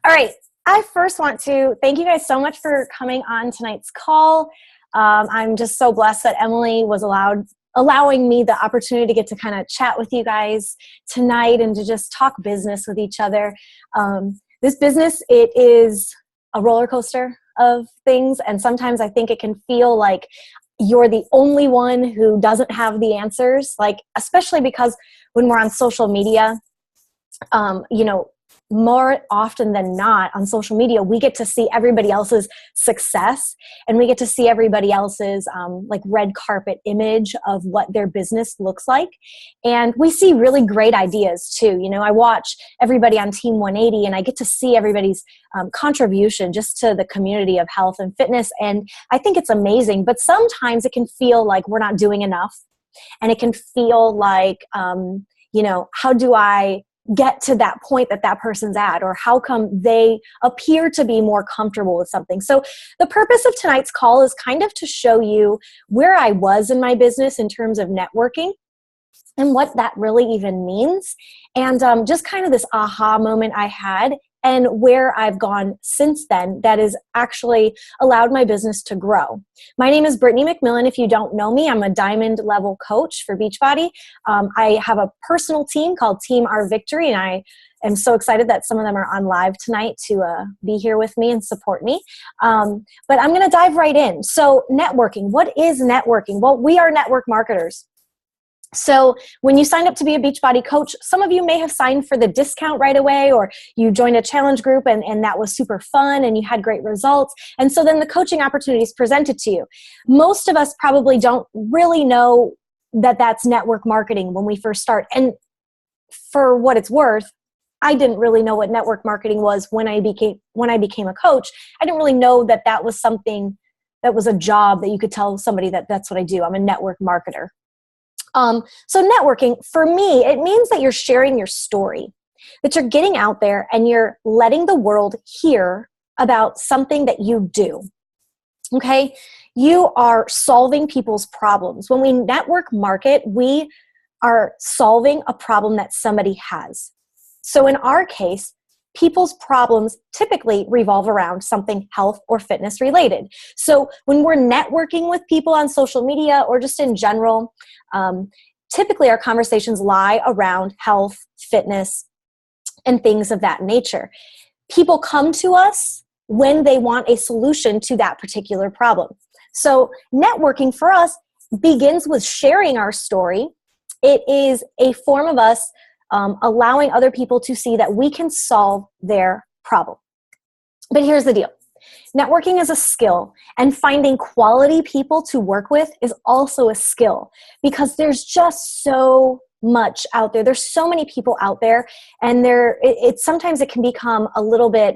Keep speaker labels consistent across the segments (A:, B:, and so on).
A: All right. I first want to thank you guys so much for coming on tonight's call. I'm just so blessed that Emily was allowing me the opportunity to get to kind of chat with you guys tonight and to just talk business with each other. This business, it is a roller coaster of things, and sometimes I think it can feel like you're the only one who doesn't have the answers, like especially because when we're on social media, more often than not on social media, we get to see everybody else's success and we get to see everybody else's like red carpet image of what their business looks like. And we see really great ideas too. You know, I watch everybody on Team 180 and I get to see everybody's contribution just to the community of health and fitness. And I think it's amazing, but sometimes it can feel like we're not doing enough. And it can feel like, how do I get to that point that person's at, or how come they appear to be more comfortable with something. So the purpose of tonight's call is kind of to show you where I was in my business in terms of networking and what that really even means. And just kind of this aha moment I had and where I've gone since then that has actually allowed my business to grow. My name is Brittany McMillan. If you don't know me, I'm a diamond level coach for Beachbody. I have a personal team called Team Our Victory, and I am so excited that some of them are on live tonight to be here with me and support me. But I'm going to dive right in. So networking, what is networking? Well, we are network marketers. So when you signed up to be a Beachbody coach, some of you may have signed for the discount right away, or you joined a challenge group and that was super fun and you had great results. And so then the coaching opportunities presented to you. Most of us probably don't really know that that's network marketing when we first start. And for what it's worth, I didn't really know what network marketing was when I became a coach. I didn't really know that that was something that was a job that you could tell somebody that that's what I do. I'm a network marketer. So networking, for me, it means that you're sharing your story, that you're getting out there and you're letting the world hear about something that you do. Okay? You are solving people's problems. When we network market, we are solving a problem that somebody has. So in our case, people's problems typically revolve around something health or fitness related. So when we're networking with people on social media or just in general, typically our conversations lie around health, fitness, and things of that nature. People come to us when they want a solution to that particular problem. So networking for us begins with sharing our story. It is a form of us allowing other people to see that we can solve their problem. But here's the deal. Networking is a skill, and finding quality people to work with is also a skill, because there's just so much out there. There's so many people out there, and sometimes it can become a little bit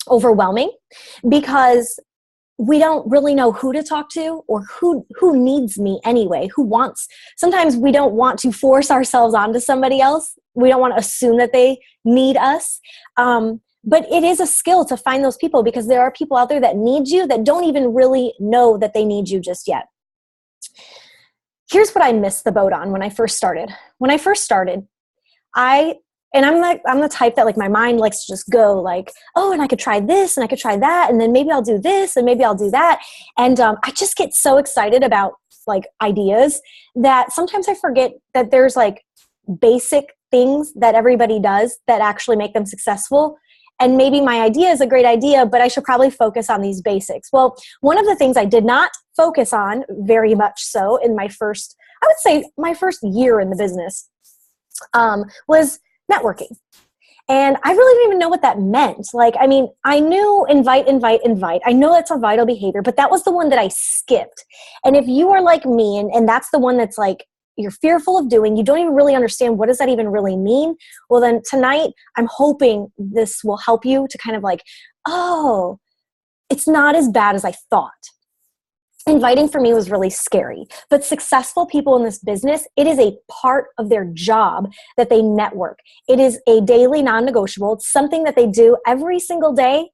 A: overwhelming because we don't really know who to talk to or who needs me anyway, sometimes we don't want to force ourselves onto somebody else. We don't want to assume that they need us. But it is a skill to find those people, because there are people out there that need you that don't even really know that they need you just yet. Here's what I missed the boat on when I first started. When I first started, I'm the type that like my mind likes to just go like, oh, and I could try this and I could try that, and then maybe I'll do this and maybe I'll do that. And I just get so excited about like ideas that sometimes I forget that there's like basic things that everybody does that actually make them successful. And maybe my idea is a great idea, but I should probably focus on these basics. Well, one of the things I did not focus on very much so in my first year in the business was networking. And I really didn't even know what that meant. I knew invite. I know that's a vital behavior, but that was the one that I skipped. And if you are like me, and that's the one that's like, you're fearful of doing, you don't even really understand what does that even really mean, well then tonight I'm hoping this will help you to kind of like, oh, it's not as bad as I thought. Inviting for me was really scary, but successful people in this business, it is a part of their job that they network. It is a daily non-negotiable. It's something that they do every single day.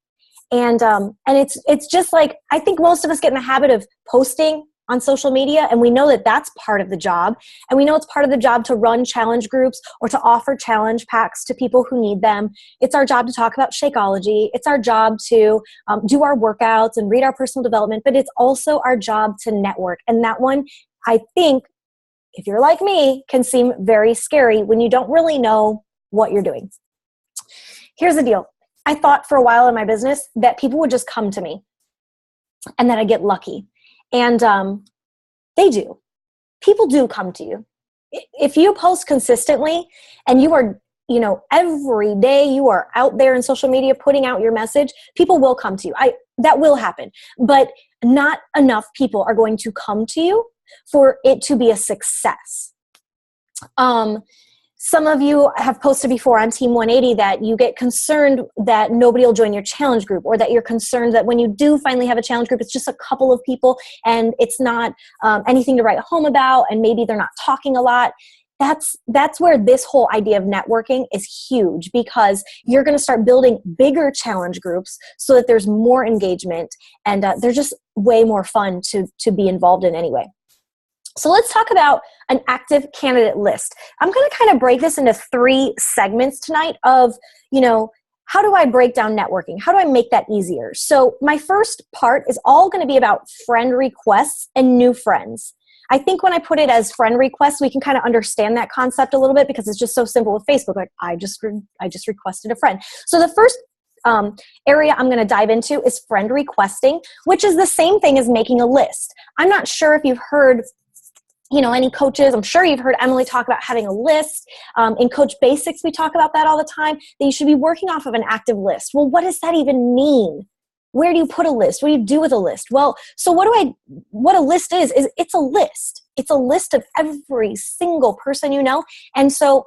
A: And it's just like, I think most of us get in the habit of posting on social media, and we know that that's part of the job, and we know it's part of the job to run challenge groups or to offer challenge packs to people who need them. It's our job to talk about Shakeology. It's our job to do our workouts and read our personal development, but it's also our job to network. And that one, I think, if you're like me, can seem very scary when you don't really know what you're doing. Here's the deal. I thought for a while in my business that people would just come to me and that I'd get lucky. And they do. People do come to you. If you post consistently and you are, every day you are out there in social media putting out your message, people will come to you. That will happen. But not enough people are going to come to you for it to be a success. Some of you have posted before on Team 180 that you get concerned that nobody will join your challenge group, or that you're concerned that when you do finally have a challenge group, it's just a couple of people and it's not anything to write home about, and maybe they're not talking a lot. That's where this whole idea of networking is huge, because you're going to start building bigger challenge groups so that there's more engagement, and they're just way more fun to be involved in anyway. So let's talk about an active candidate list. I'm going to kind of break this into 3 segments tonight of, how do I break down networking? How do I make that easier? So my first part is all going to be about friend requests and new friends. I think when I put it as friend requests, we can kind of understand that concept a little bit, because it's just so simple with Facebook. Like I just requested a friend. So the first area I'm going to dive into is friend requesting, which is the same thing as making a list. I'm not sure if you've heard any coaches, I'm sure you've heard Emily talk about having a list. In Coach Basics, we talk about that all the time, that you should be working off of an active list. Well, what does that even mean? Where do you put a list? What do you do with a list? Well, so what a list is it's a list. It's a list of every single person you know. And so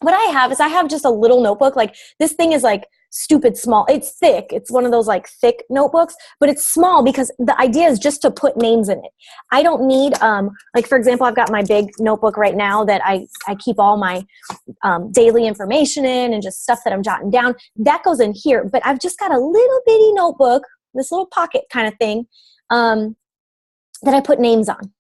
A: what I have just a little notebook. Like, this thing is like stupid small. It's thick. It's one of those like thick notebooks, but it's small because the idea is just to put names in it. I don't need, like for example, I've got my big notebook right now that I keep all my daily information in and just stuff that I'm jotting down. That goes in here, but I've just got a little bitty notebook, this little pocket kind of thing, that I put names on.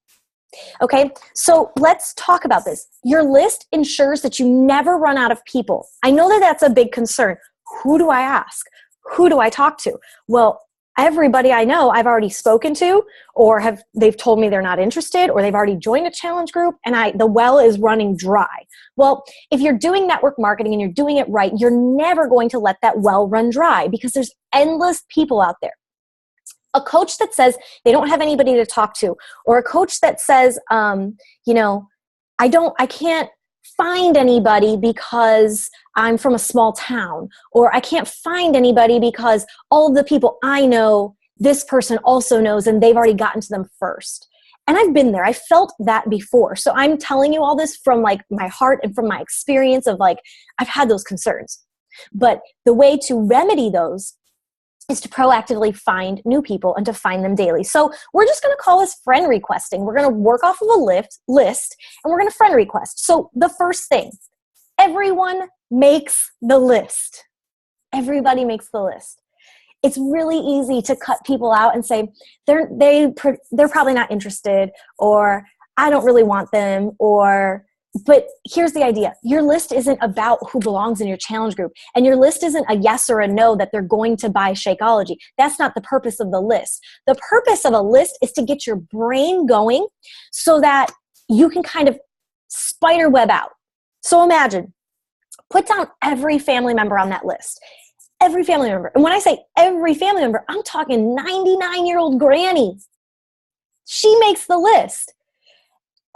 A: Okay, so let's talk about this. Your list ensures that you never run out of people. I know that that's a big concern. Who do I ask? Who do I talk to? Well, everybody I know I've already spoken to, or they've told me they're not interested, or they've already joined a challenge group, and the well is running dry. Well, if you're doing network marketing and you're doing it right, you're never going to let that well run dry, because there's endless people out there. A coach that says they don't have anybody to talk to, or a coach that says, I can't find anybody because I'm from a small town, or I can't find anybody because all of the people I know, this person also knows, and they've already gotten to them first. And I've been there. I felt that before. So I'm telling you all this from like my heart and from my experience of like, I've had those concerns. But the way to remedy those is to proactively find new people and to find them daily. So we're just going to call this friend requesting. We're going to work off of a list and we're going to friend request. So the first thing, everyone makes the list. Everybody makes the list. It's really easy to cut people out and say, they're probably not interested, or I don't really want them, but here's the idea. Your list isn't about who belongs in your challenge group. And your list isn't a yes or a no that they're going to buy Shakeology. That's not the purpose of the list. The purpose of a list is to get your brain going so that you can kind of spider web out. So imagine, put down every family member on that list. Every family member. And when I say every family member, I'm talking 99-year-old granny. She makes the list.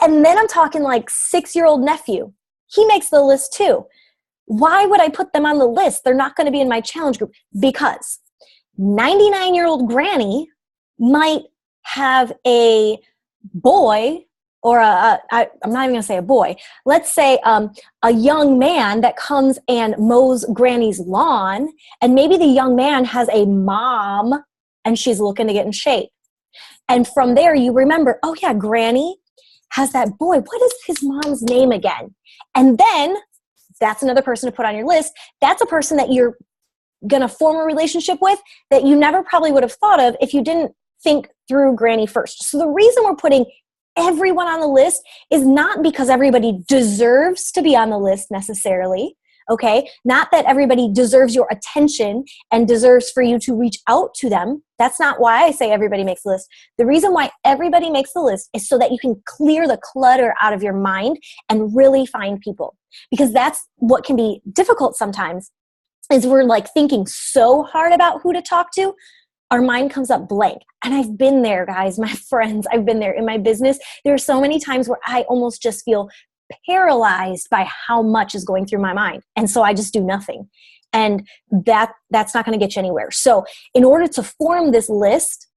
A: And then I'm talking like 6-year-old nephew. He makes the list too. Why would I put them on the list? They're not going to be in my challenge group, because 99-year-old granny might have a boy, or I'm not even going to say a boy. Let's say a young man that comes and mows granny's lawn, and maybe the young man has a mom and she's looking to get in shape. And from there you remember, oh yeah, granny has that boy. What is his mom's name again? And then that's another person to put on your list. That's a person that you're going to form a relationship with that you never probably would have thought of if you didn't think through Granny first. So the reason we're putting everyone on the list is not because everybody deserves to be on the list necessarily. Okay, not that everybody deserves your attention and deserves for you to reach out to them. That's not why I say everybody makes the list. The reason why everybody makes the list is so that you can clear the clutter out of your mind and really find people. Because that's what can be difficult sometimes, is we're like thinking so hard about who to talk to, our mind comes up blank. And I've been there, guys, my friends, I've been there in my business. There are so many times where I almost just feel paralyzed by how much is going through my mind. And so I just do nothing. And that's not going to get you anywhere. So in order to form this list,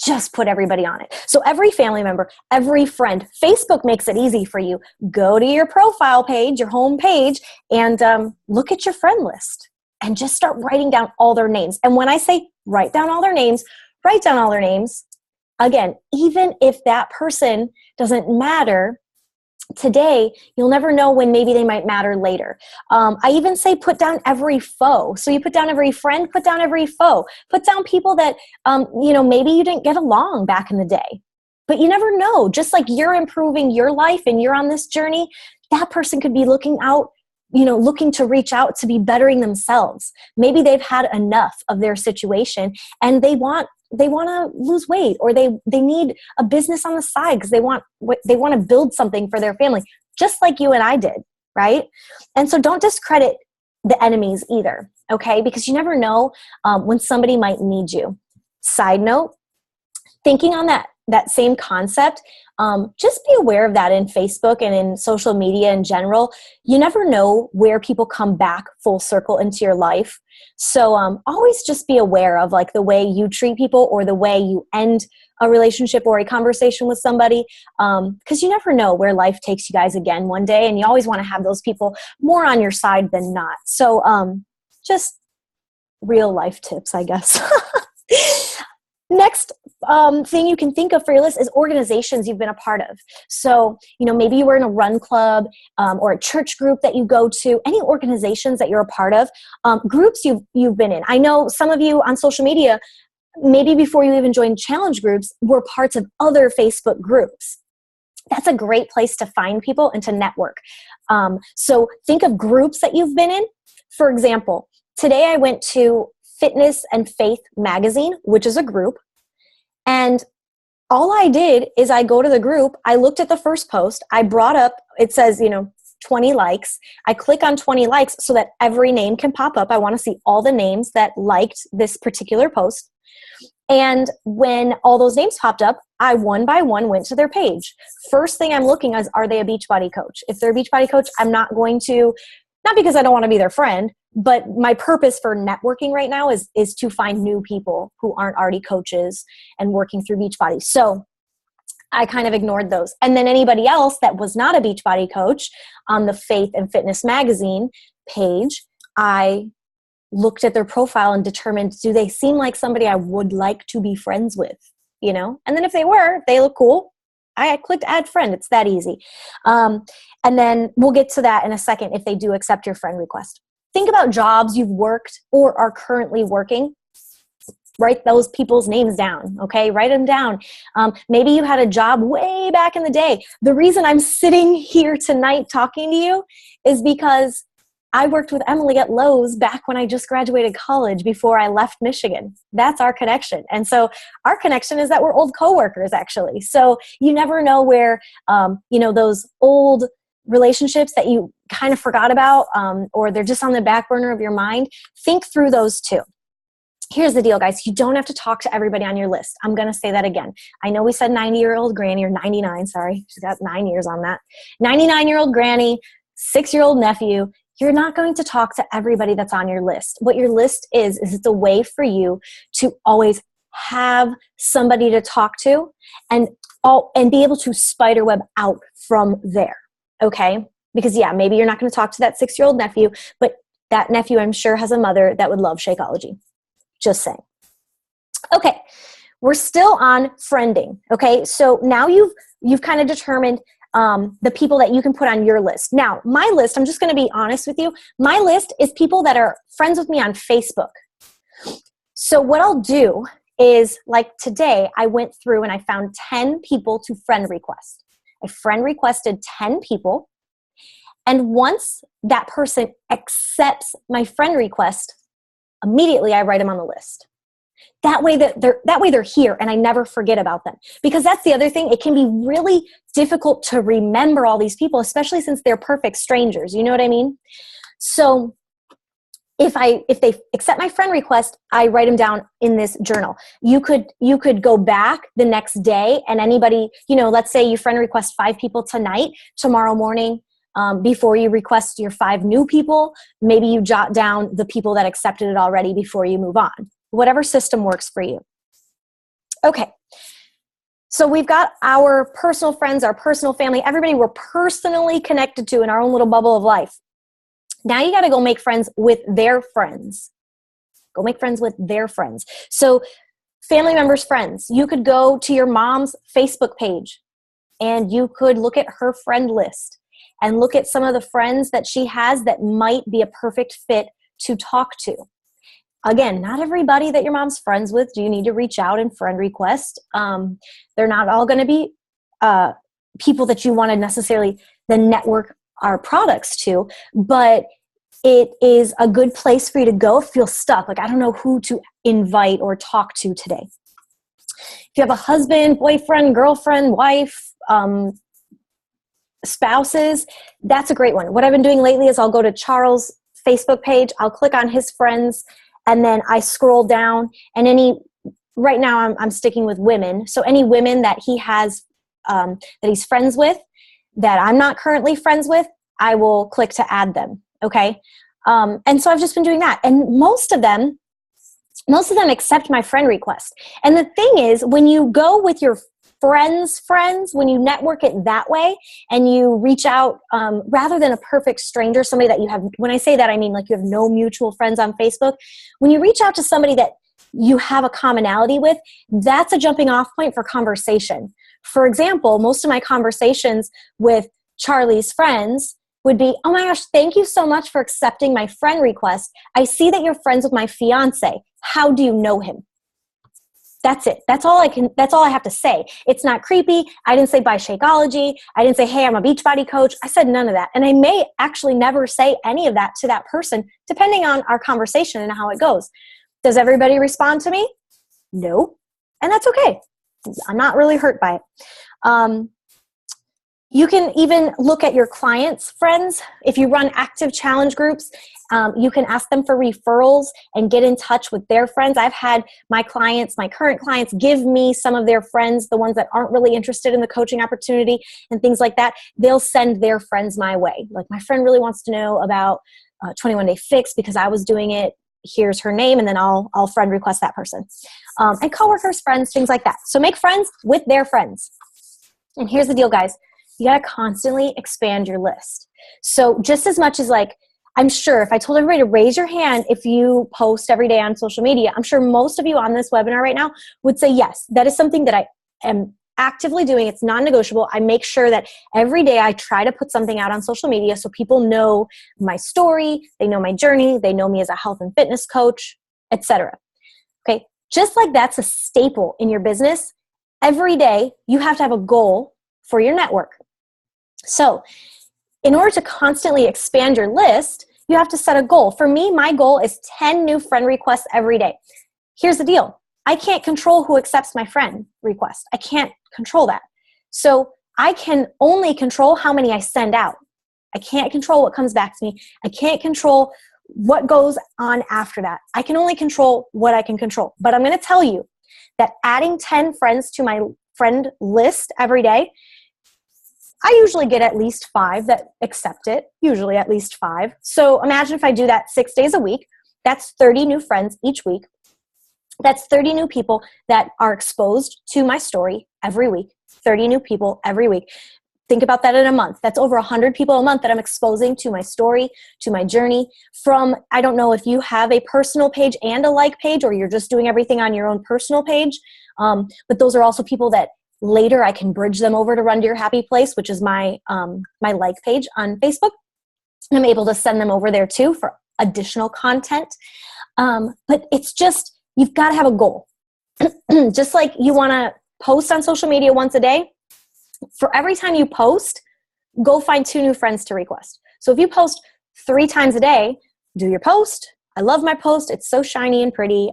A: just put everybody on it. So every family member, every friend, Facebook makes it easy for you. Go to your profile page, your home page, and look at your friend list and just start writing down all their names. And when I say write down all their names, write down all their names. Again, even if that person doesn't matter today, you'll never know when maybe they might matter later. I even say put down every foe. So you put down every friend, put down every foe. Put down people that, maybe you didn't get along back in the day. But you never know. Just like you're improving your life and you're on this journey, that person could be looking to reach out to be bettering themselves. Maybe they've had enough of their situation and they want to lose weight, or they need a business on the side because they want to build something for their family, just like you and I did, right? And so don't discredit the enemies either, okay? Because you never know when somebody might need you. Side note, thinking on that same concept, just be aware of that in Facebook and in social media in general. You never know where people come back full circle into your life. So always just be aware of like the way you treat people or the way you end a relationship or a conversation with somebody, because you never know where life takes you guys again one day, and you always want to have those people more on your side than not. So just real life tips, I guess. Next thing you can think of for your list is organizations you've been a part of. So, maybe you were in a run club or a church group that you go to, any organizations that you're a part of, groups you've been in. I know some of you on social media, maybe before you even joined challenge groups, were parts of other Facebook groups. That's a great place to find people and to network. So think of groups that you've been in. For example, today I went to Fitness and Faith magazine, which is a group. And all I did is I go to the group, I looked at the first post, I brought up, it says, 20 likes. I click on 20 likes so that every name can pop up. I want to see all the names that liked this particular post. And when all those names popped up, I one by one went to their page. First thing I'm looking at is, are they a Beachbody coach? If they're a Beachbody coach, I'm not going to, not because I don't want to be their friend, but my purpose for networking right now is to find new people who aren't already coaches and working through Beachbody. So I kind of ignored those. And then anybody else that was not a Beachbody coach on the Faith and Fitness magazine page, I looked at their profile and determined, do they seem like somebody I would like to be friends with? And then if they were, they look cool, I clicked add friend. It's that easy. And then we'll get to that in a second if they do accept your friend request. Think about jobs you've worked or are currently working. Write those people's names down, okay? Write them down. Maybe you had a job way back in the day. The reason I'm sitting here tonight talking to you is because I worked with Emily at Lowe's back when I just graduated college before I left Michigan. That's our connection. And so our connection is that we're old coworkers, actually. So you never know where, those old relationships that you kind of forgot about, or they're just on the back burner of your mind. Think through those too. Here's the deal, guys. You don't have to talk to everybody on your list. I'm going to say that again. I know we said 90-year-old granny, or 99, sorry. She's got 9 years on that. 99-year-old granny, 6-year-old nephew. You're not going to talk to everybody that's on your list. What your list is it's a way for you to always have somebody to talk to and be able to spiderweb out from there. Okay? Because maybe you're not going to talk to that 6-year-old nephew, but that nephew, I'm sure, has a mother that would love Shakeology. Just saying. Okay. We're still on friending. Okay. So now you've kind of determined the people that you can put on your list. Now, my list, I'm just going to be honest with you. My list is people that are friends with me on Facebook. So what I'll do is like today, I went through and I found 10 people to friend request. I friend requested 10 people. And once that person accepts my friend request, immediately I write them on the list. That way they're here and I never forget about them. Because that's the other thing. It can be really difficult to remember all these people, especially since they're perfect strangers. You know what I mean? So if they accept my friend request, I write them down in this journal. You could go back the next day and anybody, let's say you friend request 5 people tonight, tomorrow morning, before you request your 5 new people, maybe you jot down the people that accepted it already before you move on. Whatever system works for you. Okay. So we've got our personal friends, our personal family, everybody we're personally connected to in our own little bubble of life. Now you got to go make friends with their friends. Go make friends with their friends. So family members' friends, you could go to your mom's Facebook page and you could look at her friend list and look at some of the friends that she has that might be a perfect fit to talk to. Again, not everybody that your mom's friends with do you need to reach out and friend request. They're not all going to be people that you want to necessarily then network our products to, but it is a good place for you to go if you feel stuck. Like, I don't know who to invite or talk to today. If you have a husband, boyfriend, girlfriend, wife, spouses, that's a great one. What I've been doing lately is I'll go to Charles' Facebook page, I'll click on his friends, and then I scroll down, and right now I'm sticking with women. So any women that he has, that he's friends with, that I'm not currently friends with, I will click to add them. Okay. And so I've just been doing that. And most of them accept my friend request. And the thing is, when you go with your friends, when you network it that way and you reach out, rather than a perfect stranger, somebody that you have, when I say that, I mean like you have no mutual friends on Facebook. When you reach out to somebody that you have a commonality with, that's a jumping off point for conversation. For example, most of my conversations with Charlie's friends would be, oh my gosh, thank you so much for accepting my friend request. I see that you're friends with my fiance. How do you know him? That's it. That's all I have to say. It's not creepy. I didn't say by Shakeology. I didn't say, hey, I'm a Beachbody coach. I said none of that. And I may actually never say any of that to that person, depending on our conversation and how it goes. Does everybody respond to me? No. And that's okay. I'm not really hurt by it. You can even look at your clients' friends. If you run active challenge groups, you can ask them for referrals and get in touch with their friends. I've had my current clients, give me some of their friends, the ones that aren't really interested in the coaching opportunity and things like that. They'll send their friends my way. Like, my friend really wants to know about 21 Day Fix because I was doing it. Here's her name, and then I'll friend request that person. And coworkers, friends, things like that. So make friends with their friends. And here's the deal, guys. You got to constantly expand your list. So just as much as, like, I'm sure if I told everybody to raise your hand if you post every day on social media, I'm sure most of you on this webinar right now would say, yes, that is something that I am actively doing. It's non-negotiable. I make sure that every day I try to put something out on social media so people know my story, they know my journey, they know me as a health and fitness coach, etc. Okay, just like that's a staple in your business, every day you have to have a goal for your network. So in order to constantly expand your list, you have to set a goal. For me, my goal is 10 new friend requests every day. Here's the deal. I can't control who accepts my friend request. I can't control that. So I can only control how many I send out. I can't control what comes back to me. I can't control what goes on after that. I can only control what I can control. But I'm going to tell you that adding 10 friends to my friend list every day, I usually get at least 5 that accept it, usually at least 5. So imagine if I do that 6 days a week, that's 30 new friends each week. That's 30 new people that are exposed to my story every week, 30 new people every week. Think about that in a month. That's over 100 people a month that I'm exposing to my story, to my journey. From, I don't know if you have a personal page and a like page, or you're just doing everything on your own personal page, but those are also people that later I can bridge them over to Run to Your Happy Place, which is my like page on Facebook. And I'm able to send them over there too for additional content. But it's just, you've got to have a goal. Just like you want to post on social media once a day, for every time you post, go find 2 new friends to request. So if you post 3 times a day, do your post. I love my post. It's so shiny and pretty.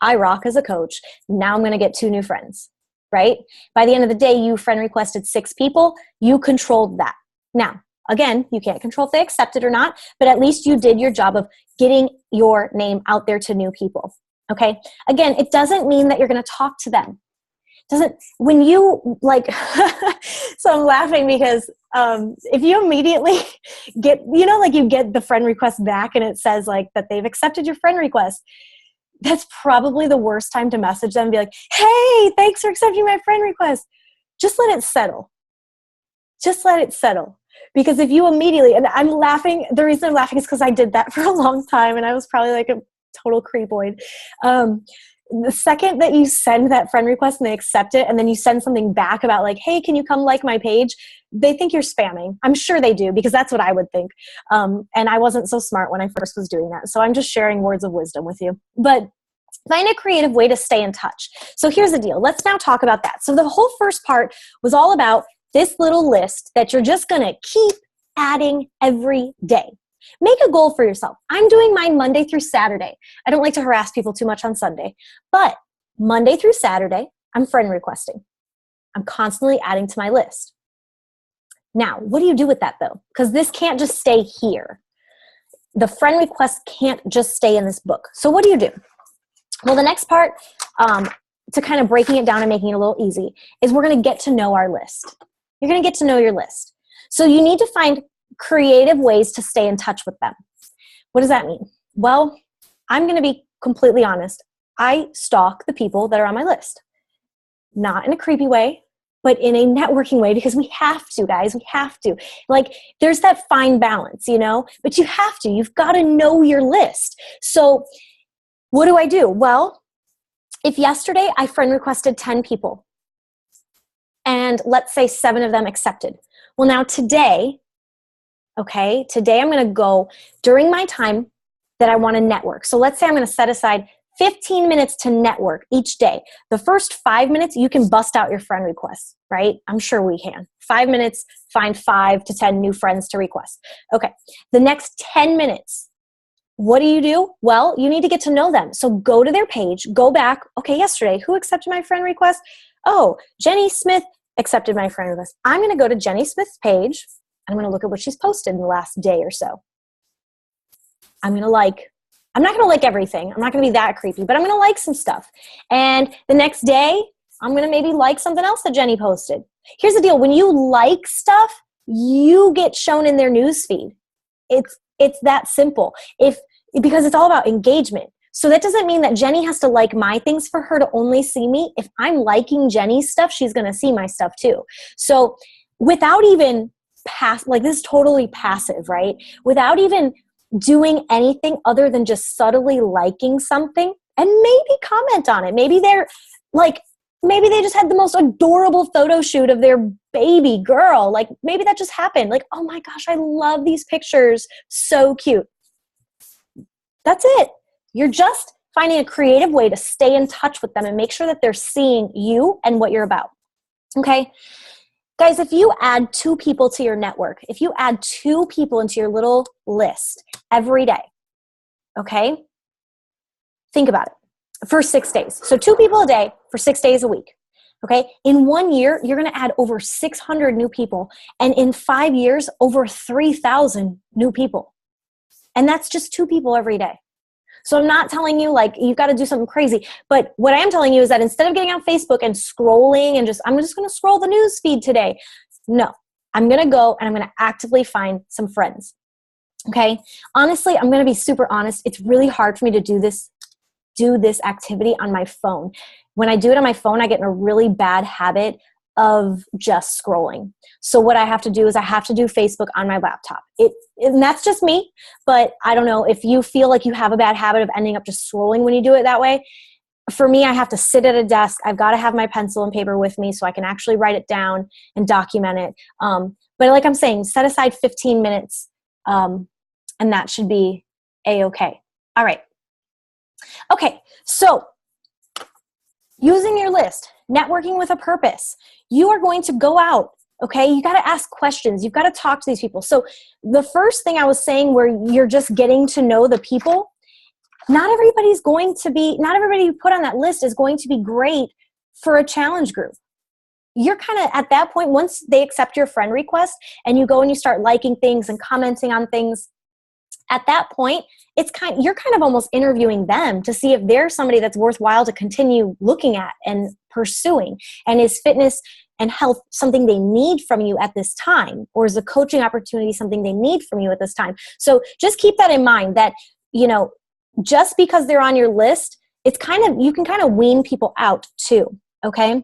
A: I rock as a coach. Now I'm going to get 2 new friends, right? By the end of the day, you friend requested 6 people. You controlled that. Now, again, you can't control if they accept it or not, but at least you did your job of getting your name out there to new people. Okay. Again, it doesn't mean that you're going to talk to them. When you like, so I'm laughing because if you immediately get, like you get the friend request back and it says like that they've accepted your friend request, that's probably the worst time to message them and be like, hey, thanks for accepting my friend request. Just let it settle. Just let it settle. Because if you immediately, and I'm laughing, the reason I'm laughing is because I did that for a long time and I was probably like a total creepoid. The second that you send that friend request and they accept it, and then you send something back about like, hey, can you come like my page? They think you're spamming. I'm sure they do, because that's what I would think. And I wasn't so smart when I first was doing that. So I'm just sharing words of wisdom with you. But find a creative way to stay in touch. So here's the deal. Let's now talk about that. So the whole first part was all about this little list that you're just going to keep adding every day. Make a goal for yourself. I'm doing mine Monday through Saturday. I don't like to harass people too much on Sunday, but Monday through Saturday, I'm friend requesting. I'm constantly adding to my list. Now, what do you do with that though? Because this can't just stay here. The friend request can't just stay in this book. So what do you do? Well, the next part, to kind of breaking it down and making it a little easy, is we're going to get to know our list. You're going to get to know your list. So you need to find creative ways to stay in touch with them. What does that mean? Well, I'm going to be completely honest. I stalk the people that are on my list. Not in a creepy way, but in a networking way, because we have to, guys. We have to. Like, there's that fine balance, but you have to. You've got to know your list. So what do? Well, if yesterday I friend requested 10 people, and let's say 7 of them accepted. Well, now today I'm going to go during my time that I want to network. So let's say I'm going to set aside 15 minutes to network each day. The first 5 minutes, you can bust out your friend requests, right? I'm sure we can. 5 minutes, find 5 to 10 new friends to request. Okay. The next 10 minutes, what do? Well, you need to get to know them. So go to their page, go back. Okay, yesterday, who accepted my friend request? Oh, Jenny Smith accepted my friend request. I'm going to go to Jenny Smith's page. I'm going to look at what she's posted in the last day or so. I'm not going to like everything. I'm not going to be that creepy, but I'm going to like some stuff. And the next day, I'm going to maybe like something else that Jenny posted. Here's the deal. When you like stuff, you get shown in their newsfeed. It's that simple. Because it's all about engagement. So that doesn't mean that Jenny has to like my things for her to only see me. If I'm liking Jenny's stuff, she's going to see my stuff too. So without even this is totally passive, right? Without even doing anything other than just subtly liking something, and maybe comment on it. Maybe maybe they just had the most adorable photo shoot of their baby girl. Like maybe that just happened. Like, oh my gosh, I love these pictures. So cute. That's it. You're just finding a creative way to stay in touch with them and make sure that they're seeing you and what you're about. Okay? Guys, if you add 2 people to your network, if you add 2 people into your little list every day, okay? Think about it. For 6 days. So 2 people a day for 6 days a week. Okay? In 1 year, you're going to add over 600 new people. And in 5 years, over 3,000 new people. And that's just 2 people every day. So I'm not telling you like you've got to do something crazy. But what I am telling you is that instead of getting on Facebook and scrolling and I'm just going to scroll the news feed today. No, I'm going to go and I'm going to actively find some friends. Okay? Honestly, I'm going to be super honest. It's really hard for me to do this activity on my phone. When I do it on my phone, I get in a really bad habit of just scrolling. So what I have to do is I have to do Facebook on my laptop. And that's just me, but I don't know if you feel like you have a bad habit of ending up just scrolling when you do it that way. For me, I have to sit at a desk. I've got to have my pencil and paper with me so I can actually write it down and document it. But like I'm saying, set aside 15 minutes and that should be A-okay. All right. Okay, so using your list, networking with a purpose. You are going to go out, okay? You got to ask questions. You've got to talk to these people. So the first thing I was saying, where you're just getting to know the people, not everybody you put on that list is going to be great for a challenge group. You're kind of at that point, once they accept your friend request and you go and you start liking things and commenting on things, at that point, you're kind of almost interviewing them to see if they're somebody that's worthwhile to continue looking at and pursuing. And is fitness and health something they need from you at this time? Or is the coaching opportunity something they need from you at this time? So just keep that in mind, that, just because they're on your list, you can kind of wean people out too, okay?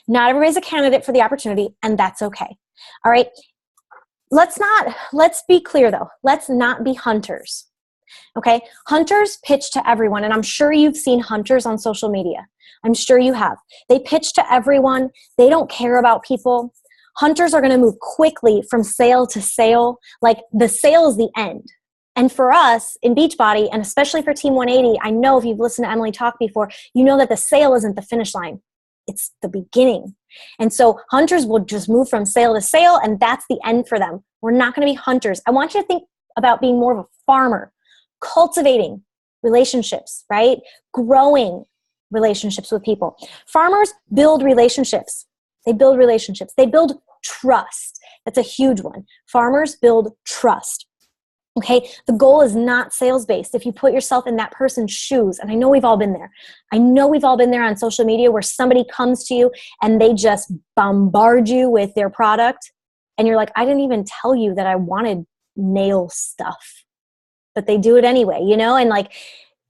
A: Not everybody's a candidate for the opportunity, and that's okay. All right. Let's be clear though. Let's not be hunters. Okay. Hunters pitch to everyone. And I'm sure you've seen hunters on social media. I'm sure you have. They pitch to everyone. They don't care about people. Hunters are going to move quickly from sale to sale. Like the sale is the end. And for us in Beachbody, and especially for Team 180, I know if you've listened to Emily talk before, you know that the sale isn't the finish line. It's the beginning. And so hunters will just move from sale to sale, and that's the end for them. We're not going to be hunters. I want you to think about being more of a farmer, cultivating relationships, right? Growing relationships with people. Farmers build relationships. They build relationships. They build trust. That's a huge one. Farmers build trust. Okay, the goal is not sales-based. If you put yourself in that person's shoes, and I know we've all been there. I know we've all been there on social media where somebody comes to you and they just bombard you with their product. And you're like, I didn't even tell you that I wanted nail stuff. But they do it anyway, and like,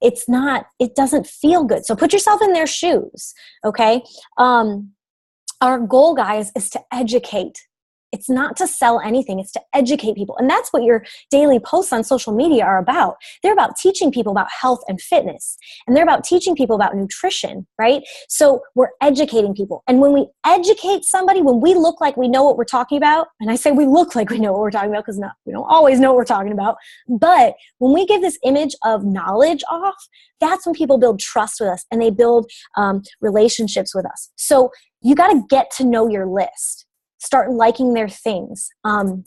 A: it doesn't feel good. So put yourself in their shoes, okay? Our goal, guys, is to educate. It's not to sell anything. It's to educate people. And that's what your daily posts on social media are about. They're about teaching people about health and fitness. And they're about teaching people about nutrition, right? So we're educating people. And when we educate somebody, when we look like we know what we're talking about, and I say we look like we know what we're talking about because we don't always know what we're talking about. But when we give this image of knowledge off, that's when people build trust with us and they build relationships with us. So you got to get to know your list. Start liking their things, and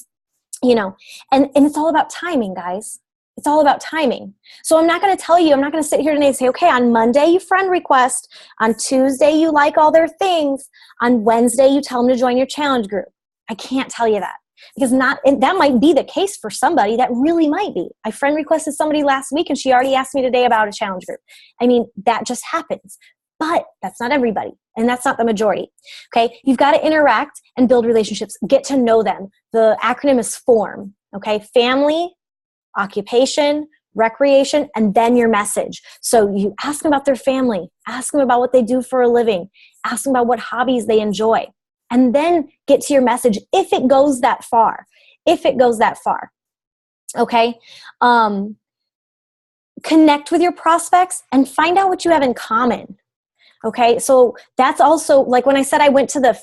A: it's all about timing, guys. It's all about timing. So I'm not going to sit here today and say, okay, on Monday you friend request, on Tuesday you like all their things, on Wednesday you tell them to join your challenge group. I can't tell you that, because that might be the case for somebody. That really might be. I friend requested somebody last week and she already asked me today about a challenge group. I mean, that just happens. But that's not everybody, and that's not the majority, okay? You've got to interact and build relationships, get to know them. The acronym is FORM, okay? Family, occupation, recreation, and then your message. So you ask them about their family, ask them about what they do for a living, ask them about what hobbies they enjoy, and then get to your message if it goes that far, okay? Connect with your prospects and find out what you have in common. Okay, so that's also, like when I said I went to the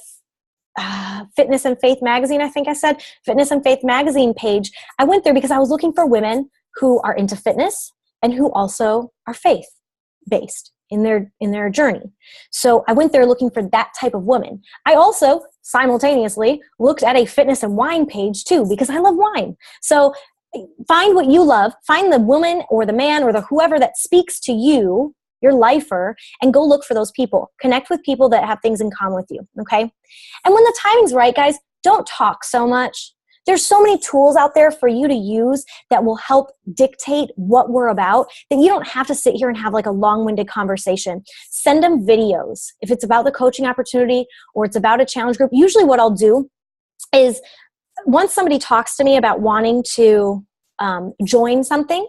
A: Fitness and Faith magazine, I think I said, Fitness and Faith magazine page, I went there because I was looking for women who are into fitness and who also are faith-based in their journey. So I went there looking for that type of woman. I also simultaneously looked at a fitness and wine page too, because I love wine. So find what you love, find the woman or the man or the whoever that speaks to you, your lifer, and go look for those people. Connect with people that have things in common with you, okay? And when the timing's right, guys, don't talk so much. There's so many tools out there for you to use that will help dictate what we're about, that you don't have to sit here and have like a long-winded conversation. Send them videos. If it's about the coaching opportunity or it's about a challenge group, usually what I'll do is once somebody talks to me about wanting to join something,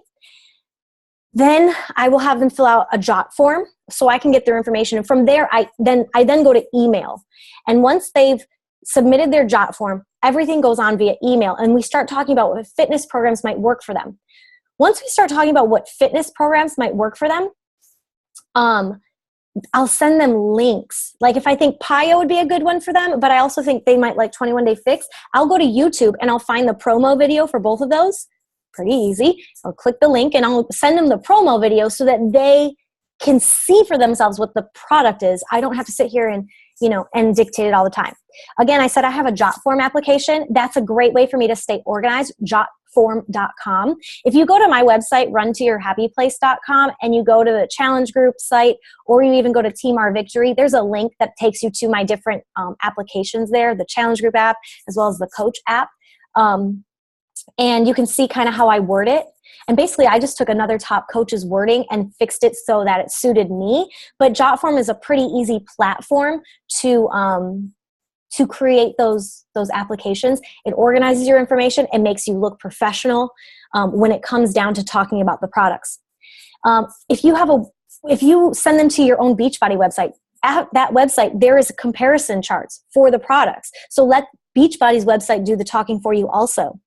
A: then I will have them fill out a JOT form so I can get their information. And from there, I then go to email. And once they've submitted their JOT form, everything goes on via email. And we start talking about what fitness programs might work for them. Once we start talking about what fitness programs might work for them, I'll send them links. Like if I think PiYo would be a good one for them, but I also think they might like 21 Day Fix, I'll go to YouTube and I'll find the promo video for both of those. Pretty easy. I'll click the link and I'll send them the promo video so that they can see for themselves what the product is. I don't have to sit here and, and dictate it all the time. Again, I said I have a Jotform application. That's a great way for me to stay organized. Jotform.com. If you go to my website, runtoyourhappyplace.com, and you go to the challenge group site, or you even go to Team Our Victory, there's a link that takes you to my different applications there, the challenge group app, as well as the coach app. And you can see kind of how I word it. And basically, I just took another top coach's wording and fixed it so that it suited me. But Jotform is a pretty easy platform to create those applications. It organizes your information and makes you look professional when it comes down to talking about the products. If you send them to your own Beachbody website, at that website, there is comparison charts for the products. So let Beachbody's website do the talking for you also.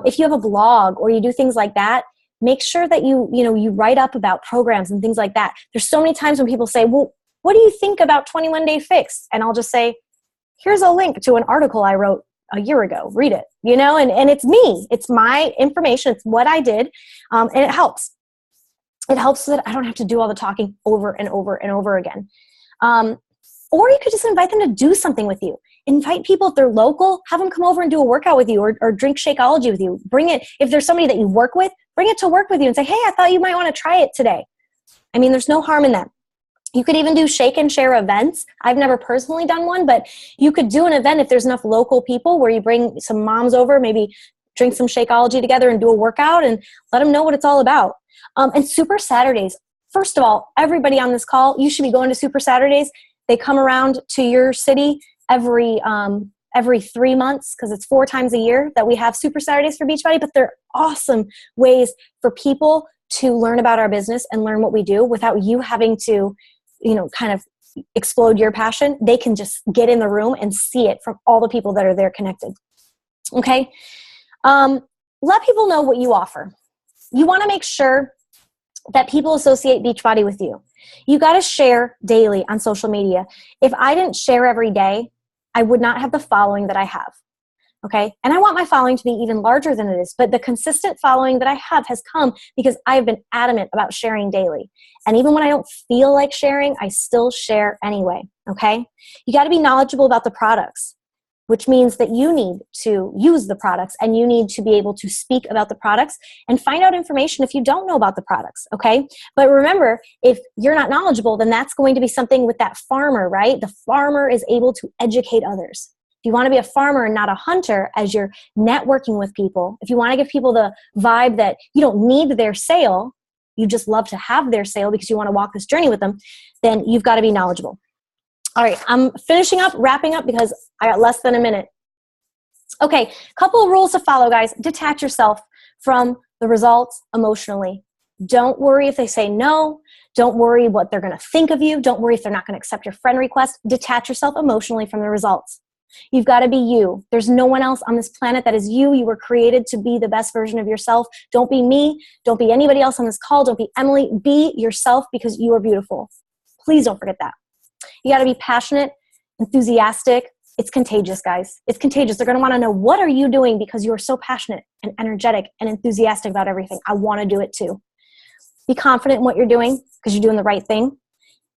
A: If you have a blog or you do things like that, make sure that you write up about programs and things like that. There's so many times when people say, well, what do you think about 21 Day Fix? And I'll just say, here's a link to an article I wrote a year ago. Read it, and it's me. It's my information. It's what I did. And it helps. It helps so that I don't have to do all the talking over and over and over again. Or you could just invite them to do something with you. Invite people if they're local, have them come over and do a workout with you or drink Shakeology with you. Bring it, if there's somebody that you work with, bring it to work with you and say, hey, I thought you might want to try it today. I mean, there's no harm in that. You could even do shake and share events. I've never personally done one, but you could do an event if there's enough local people where you bring some moms over, maybe drink some Shakeology together and do a workout and let them know what it's all about. And Super Saturdays. First of all, everybody on this call, you should be going to Super Saturdays. They come around to your city every 3 months because it's 4 times a year that we have Super Saturdays for Beachbody, but they're awesome ways for people to learn about our business and learn what we do without you having to, kind of explode your passion. They can just get in the room and see it from all the people that are there connected. Okay. Let people know what you offer. You want to make sure that people associate Beachbody with you. You got to share daily on social media. If I didn't share every day, I would not have the following that I have. Okay. And I want my following to be even larger than it is. But the consistent following that I have has come because I've been adamant about sharing daily. And even when I don't feel like sharing, I still share anyway. Okay. You got to be knowledgeable about the products, which means that you need to use the products and you need to be able to speak about the products and find out information if you don't know about the products. Okay. But remember, if you're not knowledgeable, then that's going to be something with that farmer, right? The farmer is able to educate others. If you want to be a farmer and not a hunter as you're networking with people, if you want to give people the vibe that you don't need their sale, you just love to have their sale because you want to walk this journey with them, then you've got to be knowledgeable. All right, I'm wrapping up because I got less than a minute. Okay, couple of rules to follow, guys. Detach yourself from the results emotionally. Don't worry if they say no. Don't worry what they're going to think of you. Don't worry if they're not going to accept your friend request. Detach yourself emotionally from the results. You've got to be you. There's no one else on this planet that is you. You were created to be the best version of yourself. Don't be me. Don't be anybody else on this call. Don't be Emily. Be yourself because you are beautiful. Please don't forget that. You got to be passionate, enthusiastic. It's contagious, guys. It's contagious. They're going to want to know, what are you doing because you are so passionate and energetic and enthusiastic about everything. I want to do it too. Be confident in what you're doing because you're doing the right thing.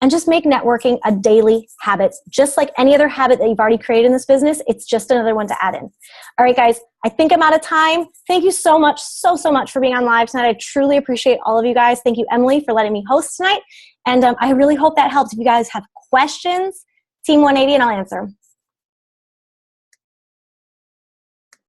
A: And just make networking a daily habit. Just like any other habit that you've already created in this business, it's just another one to add in. All right, guys, I think I'm out of time. Thank you so much, so much for being on live tonight. I truly appreciate all of you guys. Thank you, Emily, for letting me host tonight. And I really hope that helps. If you guys have questions, Team 180, and I'll answer them.